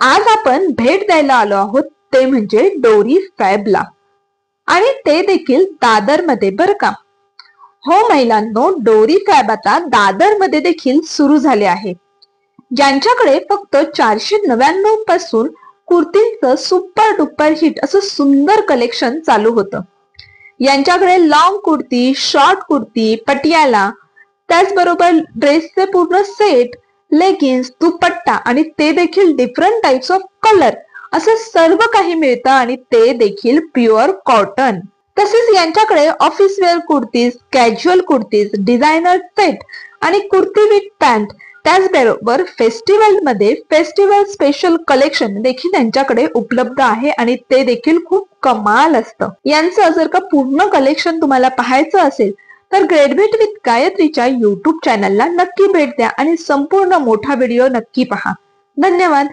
आज आपण भेट द्यायला आलो आहोत ते म्हणजे डोरी फॅबला, आणि ते देखील दादर मध्ये बरं का. हो महिलांनो, डोरी फॅब आता दादर मध्ये देखील सुरू झाले आहे. ज्यांच्याकडे फक्त 499 पासून कुर्तींचं सुपर डुपर हिट असं सुंदर कलेक्शन चालू होतं. यांच्याकडे लॉंग कुर्ती, शॉर्ट कुर्ती, पटियाला, त्याचबरोबर ड्रेसचे पूर्ण सेट, लेगिन्स, दुपट्टा आणि ते देखील डिफरंट टाइप्स ऑफ कलर असं सर्व काही मिळतं, आणि ते देखील प्युअर कॉटन. तसेच यांच्याकडे office wear kurtis, casual kurtis, designer set आणि कुर्ती विथ पॅन्ट, त्याचबरोबर फेस्टिवल मध्ये फेस्टिवल स्पेशल कलेक्शन देखील यांच्याकडे उपलब्ध आहे, आणि ते देखील खूप कमाल असतं. यांचं जर का पूर्ण कलेक्शन तुम्हाला पाहायचं असेल तर ग्रेट भेट विथ गायत्रीच्या युट्यूब चॅनलला नक्की भेट द्या आणि संपूर्ण मोठा व्हिडिओ नक्की पहा. धन्यवाद.